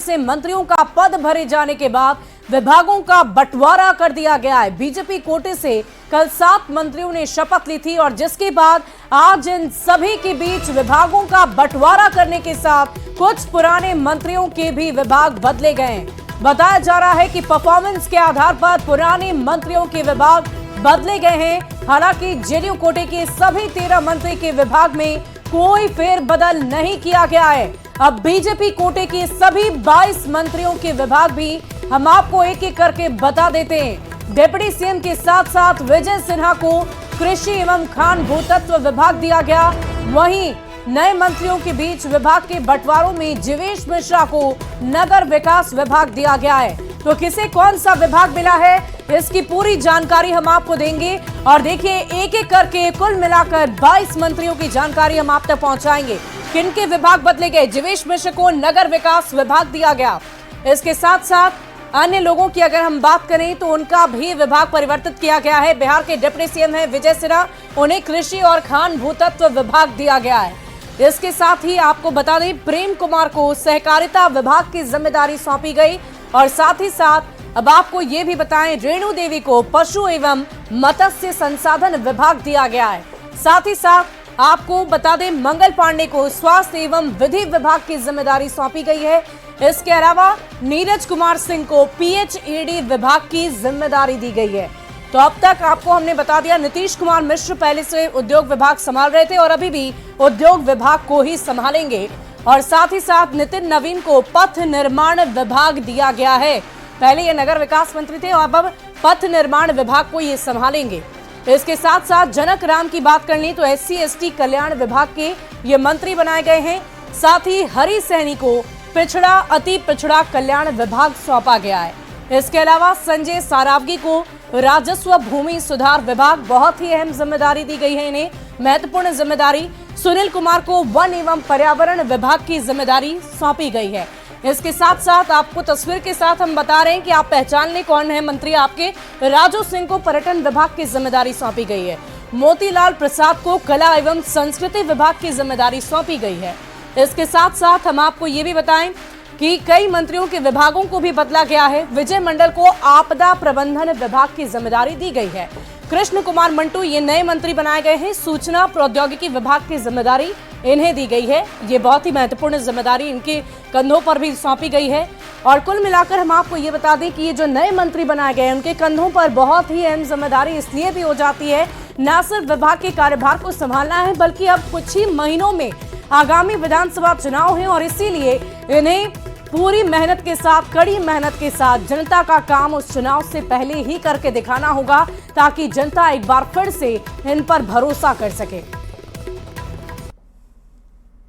से मंत्रियों का पद भरे जाने के बाद विभागों का बंटवारा कर दिया गया है। बीजेपी कोटे से कल 7 मंत्रियों ने शपथ ली थी और जिसके बाद आज इन सभी के बीच विभागों का बंटवारा करने के साथ कुछ पुराने मंत्रियों के भी विभाग बदले गए। बताया जा रहा है कि परफॉर्मेंस के आधार पर पुराने मंत्रियों के विभाग बदले गए हैं। हालांकि जेडीयू कोटे के सभी 13 मंत्री के विभाग में कोई फेरबदल नहीं किया गया है। अब बीजेपी कोटे के सभी 22 मंत्रियों के विभाग भी हम आपको एक एक करके बता देते हैं। डिप्टी सीएम के साथ साथ विजय सिन्हा को कृषि एवं खान भूतत्व विभाग दिया गया। वहीं नए मंत्रियों के बीच विभाग के बंटवारों में जीवेश मिश्रा को नगर विकास विभाग दिया गया है। तो किसे कौन सा विभाग मिला है, इसकी पूरी जानकारी हम आपको देंगे। और देखिए, एक एक करके कुल मिलाकर 22 मंत्रियों की जानकारी हम आप तक पहुंचाएंगे। किनके विभाग बदले गए? जीवेश मिश्र को नगर विकास विभाग दिया गया। इसके साथ साथ अन्य लोगों की अगर हम बात करें तो उनका भी विभाग परिवर्तित किया गया है। बिहार के डिप्टी सीएम है विजय सिन्हा, उन्हें कृषि और खान भूतत्व विभाग दिया गया है। इसके साथ ही आपको बता दें, प्रेम कुमार को सहकारिता विभाग की जिम्मेदारी सौंपी गई। और साथ ही साथ अब आपको ये भी बताएं, रेणु देवी को पशु एवं मत्स्य संसाधन विभाग दिया गया है। साथ ही साथ आपको बता दें, मंगल पांडे को स्वास्थ्य एवं विधि विभाग की जिम्मेदारी सौंपी गई है। इसके अलावा नीरज कुमार सिंह को पीएचईडी विभाग की जिम्मेदारी दी गई है। तो अब तक आपको हमने बता दिया, नीतीश कुमार मिश्र पहले से उद्योग विभाग संभाल रहे थे और अभी भी उद्योग विभाग को ही संभालेंगे। और साथ ही साथ नितिन नवीन को पथ निर्माण विभाग दिया गया है। पहले ये नगर विकास मंत्री थे और अब पथ निर्माण विभाग को ये संभालेंगे। इसके साथ साथ जनक राम की बात कर ली तो SC/ST कल्याण विभाग के ये मंत्री बनाए गए हैं। साथ ही हरि सैनी को पिछड़ा अति पिछड़ा कल्याण विभाग सौंपा गया है। इसके अलावा संजय सारावगी को राजस्व भूमि सुधार विभाग, बहुत ही अहम जिम्मेदारी दी गई है इन्हें, महत्वपूर्ण जिम्मेदारी। सुनील कुमार को वन एवं पर्यावरण विभाग की जिम्मेदारी सौंपी गई है। इसके साथ साथ आपको तस्वीर के साथ हम बता रहे हैं कि आप पहचान लें कौन है मंत्री आपके। राजू सिंह को पर्यटन विभाग की जिम्मेदारी सौंपी गई है। मोतीलाल प्रसाद को कला एवं संस्कृति विभाग की जिम्मेदारी सौंपी गई है। इसके साथ साथ हम आपको ये भी बताएं कि कई मंत्रियों के विभागों को भी बदला गया है। विजय मंडल को आपदा प्रबंधन विभाग की जिम्मेदारी दी गई है। कृष्ण कुमार मंटू ये नए मंत्री बनाए गए हैं। सूचना प्रौद्योगिकी विभाग की जिम्मेदारी इन्हें दी गई है। ये बहुत ही महत्वपूर्ण जिम्मेदारी इनके कंधों पर भी सौंपी गई है। और कुल मिलाकर हम आपको ये बता दें कि ये जो नए मंत्री बनाए गए हैं उनके कंधों पर बहुत ही अहम जिम्मेदारी इसलिए भी हो जाती है, न सिर्फ विभाग के कार्यभार को संभालना है, बल्कि अब कुछ ही महीनों में आगामी विधानसभा चुनाव है और इसीलिए इन्हें पूरी मेहनत के साथ, कड़ी मेहनत के साथ जनता का काम उस चुनाव से पहले ही करके दिखाना होगा ताकि जनता एक बार फिर से इन पर भरोसा कर सके।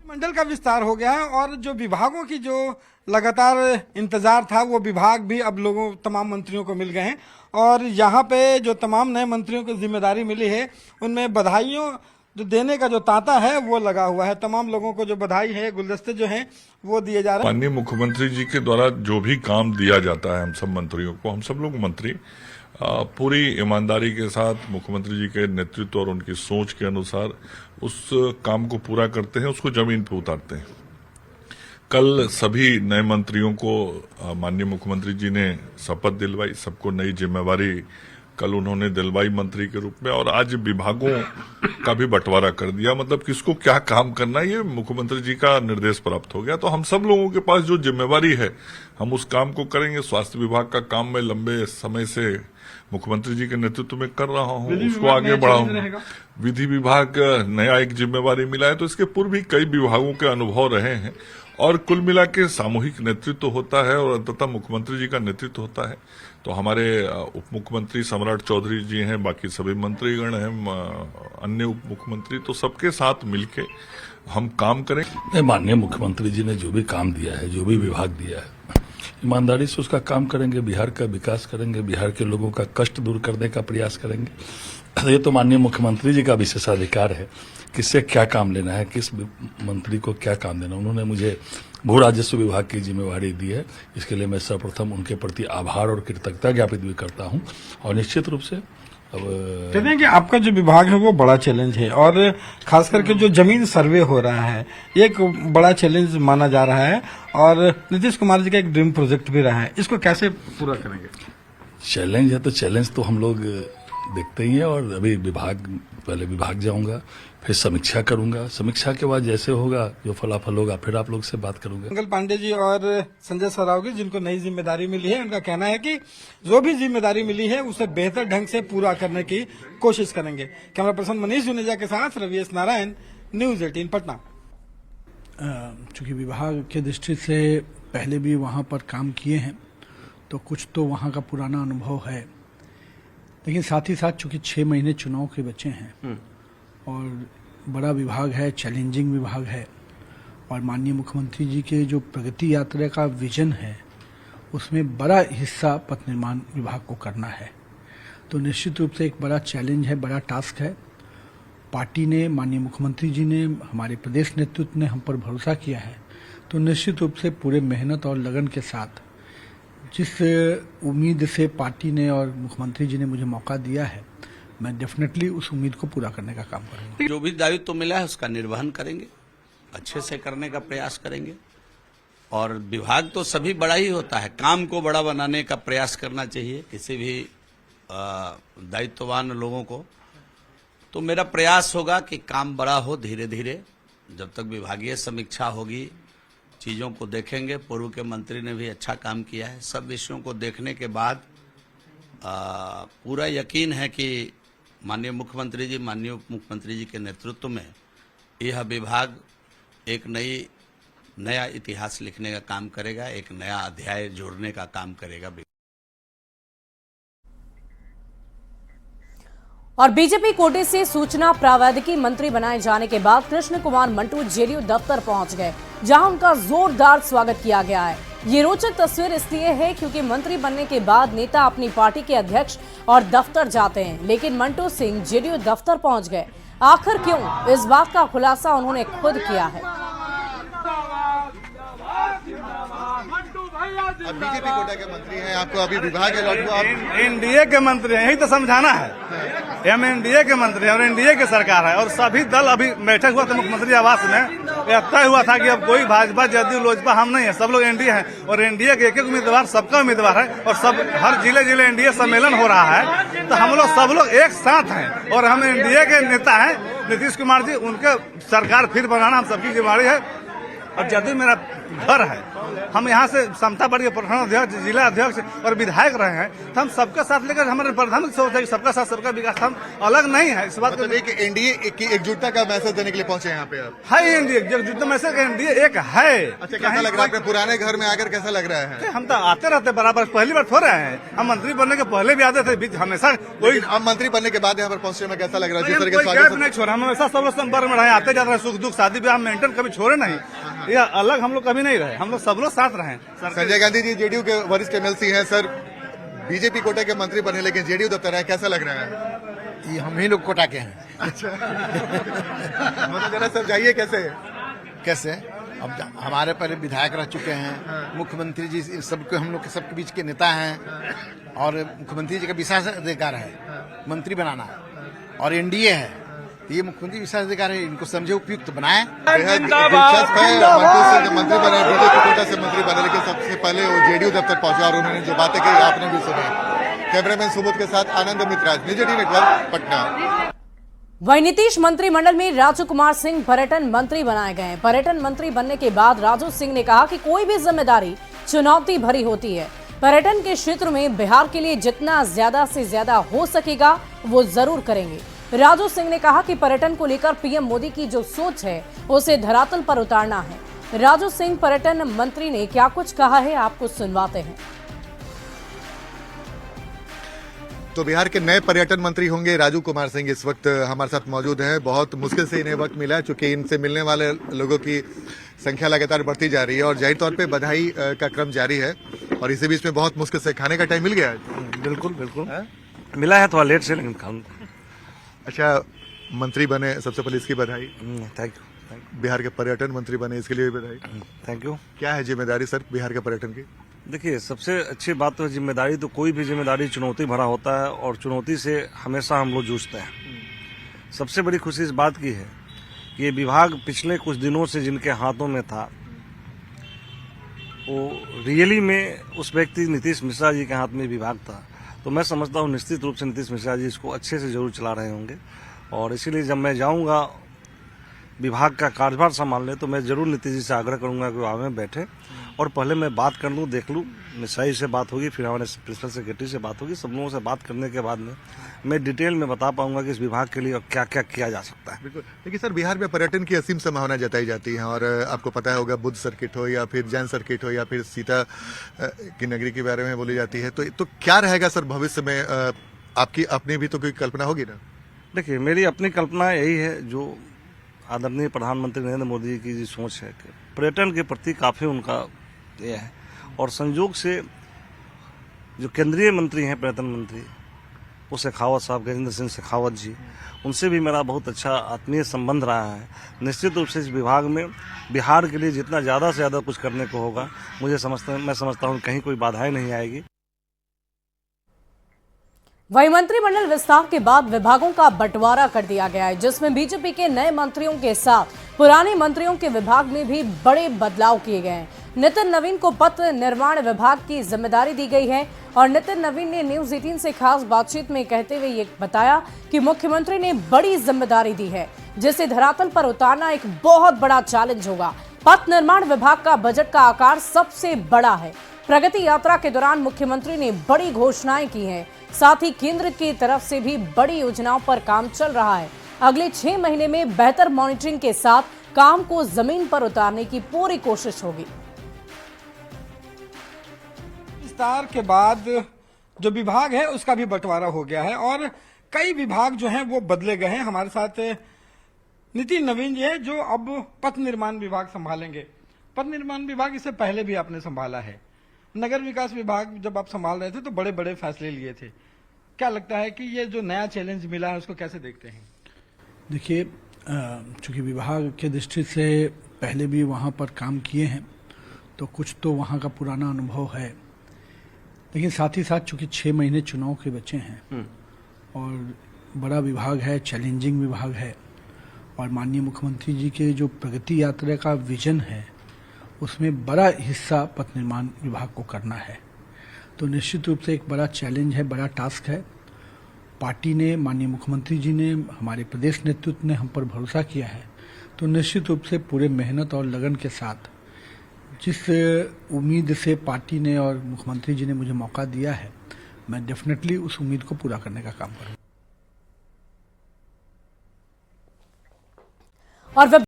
मंडल का विस्तार हो गया है और जो विभागों की जो लगातार इंतजार था वो विभाग भी अब लोगों तमाम मंत्रियों को मिल गए हैं। और यहाँ पे जो तमाम नए मंत्रियों को जिम्मेदारी मिली है उनमें बधाइयों जो देने का जो तांता है वो लगा हुआ है। तमाम लोगों को जो बधाई है, गुलदस्ते जो हैं वो दिए जा रहे हैं। माननीय मुख्यमंत्री जी के द्वारा जो भी काम दिया जाता है हम सब मंत्रियों को, हम सब लोग मंत्री पूरी ईमानदारी के साथ मुख्यमंत्री जी के नेतृत्व और उनकी सोच के अनुसार उस काम को पूरा करते हैं, उसको जमीन पे उतारते हैं। कल सभी नए मंत्रियों को माननीय मुख्यमंत्री जी ने शपथ दिलवाई, सबको नई जिम्मेवारी कल उन्होंने दिलवाई मंत्री के रूप में। और आज विभागों का भी बंटवारा कर दिया, मतलब किसको क्या काम करना है ये मुख्यमंत्री जी का निर्देश प्राप्त हो गया। तो हम सब लोगों के पास जो जिम्मेवारी है हम उस काम को करेंगे। स्वास्थ्य विभाग का काम मैं लंबे समय से मुख्यमंत्री जी के नेतृत्व में कर रहा हूँ, उसको आगे बढ़ाऊंगा। विधि विभाग नया एक जिम्मेवारी मिला है, तो इसके पूर्व भी कई विभागों के अनुभव रहे हैं और कुल मिला के सामूहिक नेतृत्व होता है और अंततः मुख्यमंत्री जी का नेतृत्व होता है। तो हमारे उप मुख्यमंत्री सम्राट चौधरी जी हैं, बाकी सभी मंत्रीगण हैं, अन्य उप मुख्यमंत्री, तो सबके साथ मिलके हम काम करें। माननीय मुख्यमंत्री जी ने जो भी काम दिया है, जो भी विभाग दिया है, ईमानदारी से उसका काम करेंगे, बिहार का विकास करेंगे, बिहार के लोगों का कष्ट दूर करने का प्रयास करेंगे। ये तो माननीय मुख्यमंत्री जी का विशेषाधिकार है, किससे क्या काम लेना है, किस मंत्री को क्या काम देना। उन्होंने मुझे भू राजस्व विभाग की जिम्मेवारी दी है, इसके लिए मैं सर्वप्रथम उनके प्रति आभार और कृतज्ञता ज्ञापित भी करता हूं। और निश्चित रूप से अब कहते हैं कि आपका जो विभाग है वो बड़ा चैलेंज है और खास करके जो जमीन सर्वे हो रहा है ये एक बड़ा चैलेंज माना जा रहा है और नीतीश कुमार जी का एक ड्रीम प्रोजेक्ट भी रहा है, इसको कैसे पूरा करेंगे? चैलेंज है तो चैलेंज तो हम लोग देखते ही हैं और अभी पहले विभाग जाऊंगा, फिर समीक्षा करूंगा, समीक्षा के बाद जैसे होगा जो फलाफल होगा फिर आप लोग से बात करूंगा। मंगल पांडे जी और संजय सरावगी जिनको नई जिम्मेदारी मिली है, उनका कहना है कि जो भी जिम्मेदारी मिली है उसे बेहतर ढंग से पूरा करने की कोशिश करेंगे। कैमरा पर्सन मनीष जुनेजा के साथ रविएस नारायण, न्यूज 18 पटना। चूंकि विभाग के दृष्टि से पहले भी वहां पर काम किए हैं तो कुछ तो वहां का पुराना अनुभव है, लेकिन साथ ही साथ चूंकि 6 महीने चुनाव के बचे हैं और बड़ा विभाग है, चैलेंजिंग विभाग है और माननीय मुख्यमंत्री जी के जो प्रगति यात्रा का विजन है उसमें बड़ा हिस्सा पथ निर्माण विभाग को करना है। तो निश्चित रूप से एक बड़ा चैलेंज है, बड़ा टास्क है। पार्टी ने, माननीय मुख्यमंत्री जी ने, हमारे प्रदेश नेतृत्व ने हम पर भरोसा किया है, तो निश्चित रूप से पूरे मेहनत और लगन के साथ जिस उम्मीद से पार्टी ने और मुख्यमंत्री जी ने मुझे मौका दिया है, मैं डेफिनेटली उस उम्मीद को पूरा करने का काम करूंगा। जो भी दायित्व तो मिला है उसका निर्वहन करेंगे, अच्छे से करने का प्रयास करेंगे और विभाग तो सभी बड़ा ही होता है, काम को बड़ा बनाने का प्रयास करना चाहिए किसी भी दायित्ववान लोगों को। तो मेरा प्रयास होगा कि काम बड़ा हो, धीरे धीरे जब तक विभागीय समीक्षा होगी चीज़ों को देखेंगे। पूर्व के मंत्री ने भी अच्छा काम किया है। सब विषयों को देखने के बाद पूरा यकीन है कि माननीय मुख्यमंत्री जी, माननीय उप मुख्यमंत्री जी के नेतृत्व में यह विभाग एक नया इतिहास लिखने का काम करेगा, एक नया अध्याय जोड़ने का काम करेगा। और बीजेपी कोटे से सूचना प्रावैधिकी मंत्री बनाए जाने के बाद कृष्ण कुमार मंटू जेडीयू दफ्तर पहुंच गए, जहां उनका जोरदार स्वागत किया गया है। ये रोचक तस्वीर इसलिए है क्योंकि मंत्री बनने के बाद नेता अपनी पार्टी के अध्यक्ष और दफ्तर जाते हैं, लेकिन मंटू सिंह जेडीयू दफ्तर पहुंच गए। आखिर क्यों, इस बात का खुलासा उन्होंने खुद किया है। अब बीजेपी कोटा के मंत्री हैं, आपको अभी विभाग अलॉट हुआ, आप एनडीए के मंत्री हैं, यही तो समझाना है। हम एनडीए के मंत्री हैं और एनडीए की सरकार है और सभी दल अभी बैठक हुआ था मुख्यमंत्री आवास में। यह तय हुआ था कि अब कोई भाजपा, जदयू, लोजपा हम नहीं है, सब लोग एनडीए हैं और एनडीए के एक एक उम्मीदवार, सबका उम्मीदवार है और सब हर जिले जिले एनडीए सम्मेलन हो रहा है। तो हम लोग सब लोग एक साथ हैं और हम एनडीए के नेता हैं नीतीश कुमार जी, उनके सरकार फिर बनाना हम सबकी जिम्मेदारी है। और जदयू मेरा घर है, हम यहाँ से समता पार्टी के प्रधान अध्यक्ष, जिला अध्यक्ष और विधायक रहे हैं, तो हम सबका साथ लेकर हमारे प्रधानमंत्री सोच है कि सबका साथ सबका विकास, हम अलग नहीं है। इस बात को मतलब एनडीए की एकजुटता का मैसेज देने के लिए पहुंचे यहाँ पे आप। है एनडीए एकजुटता मैसेज, एनडीए एक है। अच्छा, कैसा लग रहा है पुराने घर में आकर, कैसा लग रहा है? हम तो आते रहते बराबर, पहली बार थोड़े हैं, हम मंत्री बनने के पहले भी आते थे, बीच हमेशा कोई। अब मंत्री बनने के बाद यहाँ पर पहुंचने में कैसा लग रहा है? जिस तरह कोई के गैप स्वागत नहीं छोड़ा, हम हमेशा सब लोग संपर्क में रहे, आते जाते रहे, सुख दुख शादी ब्याह मेंटेन कभी छोड़े नहीं, या अलग हम लोग कभी नहीं रहे, हम लोग सब लोग साथ रहे। संजय गांधी जी जेडीयू के वरिष्ठ एमएलसी हैं सर, बीजेपी कोटा के मंत्री बने लेकिन जेडीयू दफ्तर है, कैसा लग रहा है? ये हम ही लोग कोटा के हैं। अच्छा मतलब जरा समझाइए कैसे अब हमारे पहले विधायक रह चुके हैं, मुख्यमंत्री जी सबके, हम लोग के सबके बीच के नेता हैं और मुख्यमंत्री जी का विशेष अधिकार है मंत्री बनाना और एनडीए है, ये मुख्यमंत्री विशेष अधिकार है, इनको समझे उपयुक्त बनाए। दिलचस्प है, मंटू सिंह जब मंत्री बने, बीजेपी कोटा से मंत्री बने, लेकिन सबसे पहले वो जेडीयू दफ्तर पहुंचा और उन्होंने जो बातें कही आपने भी सुनी। कैमरामैन सुबोध के साथ आनंद मित्राज, न्यूज 18 नेटवर्क, पटना। वहीं नीतीश मंत्रिमंडल में राजू कुमार सिंह पर्यटन मंत्री बनाए गए। पर्यटन मंत्री बनने के बाद राजू सिंह ने कहा कि कोई भी जिम्मेदारी चुनौती भरी होती है, पर्यटन के क्षेत्र में बिहार के लिए जितना ज्यादा से ज्यादा हो सकेगा वो जरूर करेंगे। राजू सिंह ने कहा कि पर्यटन को लेकर पीएम मोदी की जो सोच है उसे धरातल पर उतारना है। राजू सिंह पर्यटन मंत्री ने क्या कुछ कहा है, आपको सुनवाते हैं। तो बिहार के नए पर्यटन मंत्री होंगे राजू कुमार सिंह, इस वक्त हमारे साथ मौजूद हैं। बहुत मुश्किल से इन्हें वक्त मिला क्योंकि इनसे मिलने वाले लोगों की संख्या लगातार बढ़ती जा रही है और जाहिर तौर पे बधाई का क्रम जारी है और इसी बीच में बहुत मुश्किल से खाने का टाइम मिल गया है। बिल्कुल मिला है, थोड़ा लेट से, लेकिन खाऊंगा। अच्छा, मंत्री बने, सबसे पहले इसकी बधाई। Thank you. बिहार के पर्यटन मंत्री बने, इसके लिए भी बधाई। Thank you. क्या है जिम्मेदारी सर बिहार के पर्यटन की? देखिए, सबसे अच्छी बात तो है जिम्मेदारी, तो कोई भी जिम्मेदारी चुनौती भरा होता है और चुनौती से हमेशा हम लोग जूझते हैं। सबसे बड़ी खुशी इस बात की है कि ये विभाग पिछले कुछ दिनों से जिनके हाथों में था, वो रियली में उस व्यक्ति नीतीश मिश्रा जी के हाथ में विभाग था। तो मैं समझता हूँ निश्चित रूप से नीतीश मिश्रा जी इसको अच्छे से जरूर चला रहे होंगे, और इसीलिए जब मैं जाऊँगा विभाग का कार्यभार संभालने तो मैं जरूर नीतीश जी से आग्रह करूंगा कि वो आगे बैठे और पहले मैं बात कर लूँ, देख लूँ, मिश्रा से बात होगी, फिर हमारे प्रिंसिपल सेक्रेटरी से बात होगी। सब लोगों से बात करने के बाद में मैं डिटेल में बता पाऊंगा कि इस विभाग के लिए क्या क्या किया जा सकता है। बिल्कुल। देखिए सर, बिहार में पर्यटन की असीम संभावना जताई जाती है और आपको पता होगा बुद्ध सर्किट हो या फिर जैन सर्किट हो या फिर सीता की नगरी के बारे में बोली जाती है, तो क्या रहेगा सर भविष्य में? आपकी अपनी भी तो कोई कल्पना होगी ना? देखिए, मेरी अपनी कल्पना यही है, जो आदरणीय प्रधानमंत्री नरेंद्र मोदी की जी सोच है कि पर्यटन के प्रति काफ़ी उनका ये है, और संयोग से जो केंद्रीय मंत्री हैं पर्यटन मंत्री, वो शेखावत साहब, गजेंद्र सिंह शेखावत जी, उनसे भी मेरा बहुत अच्छा आत्मीय संबंध रहा है। निश्चित रूप से इस विभाग में बिहार के लिए जितना ज़्यादा से ज़्यादा कुछ करने को होगा, मैं समझता हूँ कहीं कोई बाधाएं नहीं आएगी। वहीं मंत्रिमंडल विस्तार के बाद विभागों का बंटवारा कर दिया गया है, जिसमें बीजेपी के नए मंत्रियों के साथ पुराने मंत्रियों के विभाग में भी बड़े बदलाव किए गए हैं। नितिन नवीन को पत्र निर्माण विभाग की जिम्मेदारी दी गई है और नितिन नवीन ने न्यूज 18 से खास बातचीत में कहते हुए ये बताया कि मुख्यमंत्री ने बड़ी जिम्मेदारी दी है, जिसे धरातल पर उतारना एक बहुत बड़ा चैलेंज होगा। पथ निर्माण विभाग का बजट का आकार सबसे बड़ा है। प्रगति यात्रा के दौरान मुख्यमंत्री ने बड़ी घोषणाएं की हैं, साथ ही केंद्र की तरफ से भी बड़ी योजनाओं पर काम चल रहा है। अगले 6 महीने में बेहतर मॉनिटरिंग के साथ काम को जमीन पर उतारने की पूरी कोशिश होगी। विस्तार के बाद जो विभाग है उसका भी बंटवारा हो गया है और कई विभाग जो हैं वो बदले गए हैं। हमारे साथ नितिन नवीन जी है जो अब पथ निर्माण विभाग संभालेंगे। पथ निर्माण विभाग इससे पहले भी आपने संभाला है। नगर विकास विभाग जब आप संभाल रहे थे तो बड़े बड़े फैसले लिए थे। क्या लगता है कि ये जो नया चैलेंज मिला है उसको कैसे देखते हैं? देखिए, चूंकि विभाग के दृष्टि से पहले भी वहाँ पर काम किए हैं तो कुछ तो वहाँ का पुराना अनुभव है, लेकिन साथ ही साथ चूंकि 6 महीने चुनाव के बचे हैं और बड़ा विभाग है, चैलेंजिंग विभाग है, और माननीय मुख्यमंत्री जी के जो प्रगति यात्रा का विजन है उसमें बड़ा हिस्सा पथ निर्माण विभाग को करना है। तो निश्चित रूप से एक बड़ा चैलेंज है, बड़ा टास्क है। पार्टी ने, माननीय मुख्यमंत्री जी ने, हमारे प्रदेश नेतृत्व ने हम पर भरोसा किया है, तो निश्चित रूप से पूरे मेहनत और लगन के साथ जिस उम्मीद से पार्टी ने और मुख्यमंत्री जी ने मुझे मौका दिया है, मैं डेफिनेटली उस उम्मीद को पूरा करने का काम करूँगा। और